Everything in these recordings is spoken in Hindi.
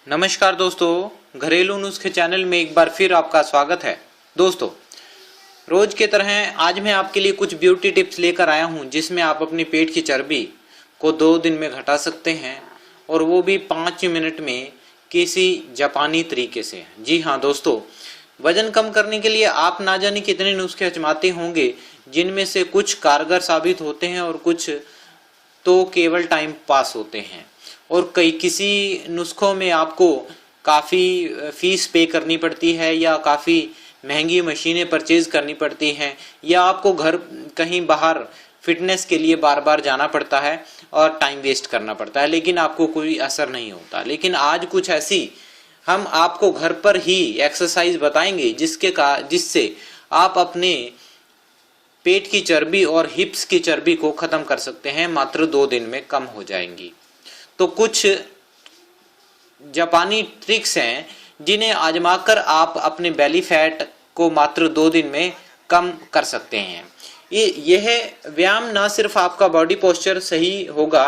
नमस्कार दोस्तों, घरेलू नुस्खे चैनल में एक बार फिर आपका स्वागत है। दोस्तों, रोज की तरह आज मैं आपके लिए कुछ ब्यूटी टिप्स लेकर आया हूं जिसमें आप अपने पेट की चर्बी को 2 दिन में घटा सकते हैं और वो भी 5 मिनट में किसी जापानी तरीके से। जी हाँ दोस्तों, वजन कम करने के लिए आप ना जाने कितने नुस्खे आजमाते होंगे जिनमें से कुछ कारगर साबित होते हैं और कुछ तो केवल टाइम पास होते हैं और किसी नुस्खों में आपको काफ़ी फीस पे करनी पड़ती है या काफ़ी महंगी मशीनें परचेज करनी पड़ती हैं या आपको घर कहीं बाहर फिटनेस के लिए बार बार जाना पड़ता है और टाइम वेस्ट करना पड़ता है, लेकिन आपको कोई असर नहीं होता। लेकिन आज कुछ ऐसी हम आपको घर पर ही एक्सरसाइज बताएंगे जिससे आप अपने पेट की चर्बी और हिप्स की चर्बी को ख़त्म कर सकते हैं। मात्र 2 दिन में कम हो जाएंगी। तो कुछ जापानी ट्रिक्स हैं जिन्हें आजमाकर आप अपने बेली फैट को मात्र 2 दिन में कम कर सकते हैं। यह व्यायाम न सिर्फ आपका बॉडी पोस्चर सही होगा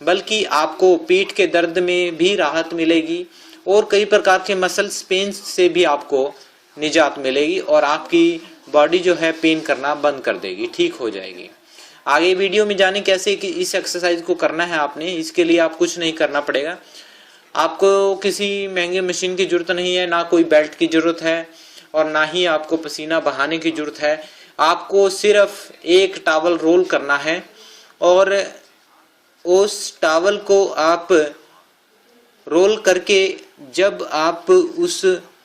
बल्कि आपको पीठ के दर्द में भी राहत मिलेगी और कई प्रकार के मसल्स पेन से भी आपको निजात मिलेगी और आपकी बॉडी जो है पेन करना बंद कर देगी, ठीक हो जाएगी। आगे वीडियो में जाने कैसे कि इस एक्सरसाइज को करना है आपने। इसके लिए आप कुछ नहीं करना पड़ेगा, आपको किसी महंगे मशीन की जरूरत नहीं है, ना कोई बेल्ट की जरूरत है और ना ही आपको पसीना बहाने की जरूरत है। आपको सिर्फ एक टॉवल रोल करना है और उस टॉवल को आप रोल करके जब आप उस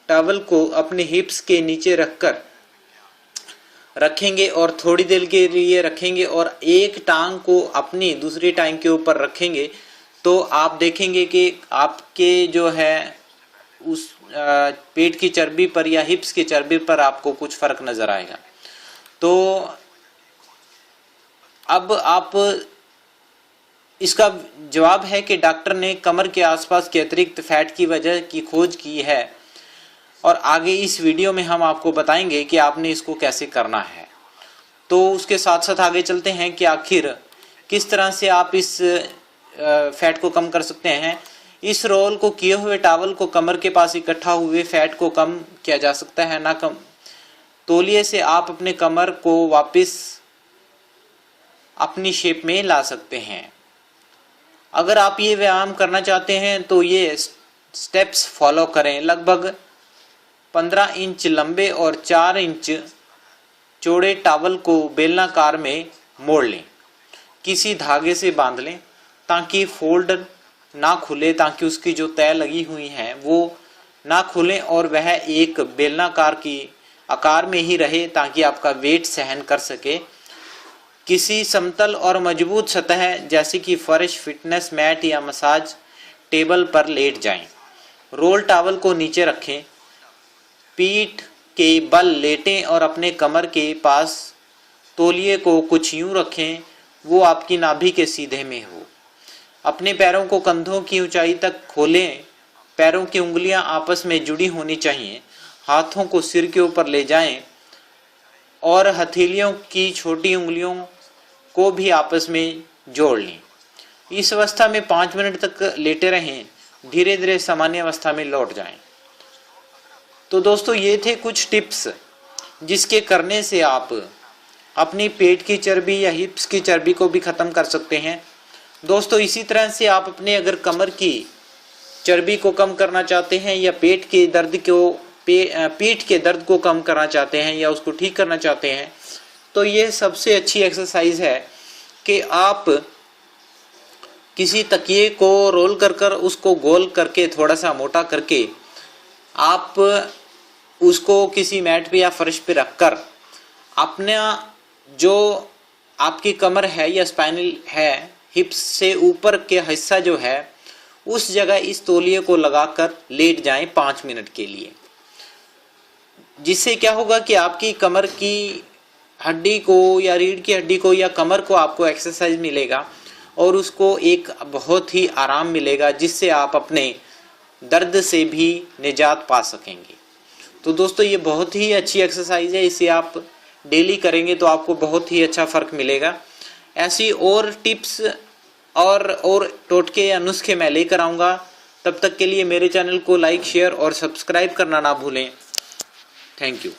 टॉवल को अपने हिप्स के नीचे रखेंगे और थोड़ी देर के लिए रखेंगे और एक टांग को अपनी दूसरी टांग के ऊपर रखेंगे तो आप देखेंगे कि आपके जो है उस पेट की चर्बी पर या हिप्स की चर्बी पर आपको कुछ फर्क नजर आएगा। तो अब आप इसका जवाब है कि डॉक्टर ने कमर के आसपास के अतिरिक्त फैट की वजह की खोज की है और आगे इस वीडियो में हम आपको बताएंगे कि आपने इसको कैसे करना है। तो उसके साथ साथ आगे चलते हैं कि आखिर किस तरह से आप इस फैट को कम कर सकते हैं। इस रोल को किए हुए टॉवल को कमर के पास इकट्ठा हुए फैट को कम किया जा सकता है, ना कम तौलिए से आप अपने कमर को वापस अपनी शेप में ला सकते हैं। अगर आप ये व्यायाम करना चाहते हैं तो ये स्टेप्स फॉलो करें। लगभग 15 इंच लंबे और 4 इंच चौड़े टॉवल को बेलनाकार में मोड़ लें, किसी धागे से बांध लें ताकि फोल्ड ना खुले, ताकि उसकी जो तय लगी हुई है वो ना खुलें और वह एक बेलनाकार की आकार में ही रहे ताकि आपका वेट सहन कर सके। किसी समतल और मजबूत सतह जैसे कि फर्श, फिटनेस मैट या मसाज टेबल पर लेट जाएं। रोल टॉवल को नीचे रखें, पीठ के बल लेटें और अपने कमर के पास तौलिए को कुछ यूं रखें वो आपकी नाभि के सीधे में हो। अपने पैरों को कंधों की ऊंचाई तक खोलें, पैरों की उंगलियां आपस में जुड़ी होनी चाहिए। हाथों को सिर के ऊपर ले जाएं और हथेलियों की छोटी उंगलियों को भी आपस में जोड़ लें। इस अवस्था में 5 मिनट तक लेटे रहें, धीरे धीरे सामान्य अवस्था में लौट जाएं। तो दोस्तों, ये थे कुछ टिप्स जिसके करने से आप अपनी पेट की चर्बी या हिप्स की चर्बी को भी ख़त्म कर सकते हैं। दोस्तों, इसी तरह से आप अपने अगर कमर की चर्बी को कम करना चाहते हैं या पीठ के दर्द को कम करना चाहते हैं या उसको ठीक करना चाहते हैं तो ये सबसे अच्छी एक्सरसाइज है कि आप किसी तकिए को रोल कर उसको गोल करके थोड़ा सा मोटा करके आप उसको किसी मैट पे या फर्श पे रखकर अपना जो आपकी कमर है या स्पाइनल है, हिप्स से ऊपर के हिस्सा जो है उस जगह इस तौलिए को लगाकर लेट जाएं 5 मिनट के लिए। जिससे क्या होगा कि आपकी कमर की हड्डी को या रीढ़ की हड्डी को या कमर को आपको एक्सरसाइज मिलेगा और उसको एक बहुत ही आराम मिलेगा जिससे आप अपने दर्द से भी निजात पा सकेंगे। तो दोस्तों, ये बहुत ही अच्छी एक्सरसाइज है, इसे आप डेली करेंगे तो आपको बहुत ही अच्छा फ़र्क मिलेगा। ऐसी और टिप्स और टोटके या नुस्खे मैं लेकर आऊँगा तब तक के लिए मेरे चैनल को लाइक, शेयर और सब्सक्राइब करना ना भूलें। Thank you.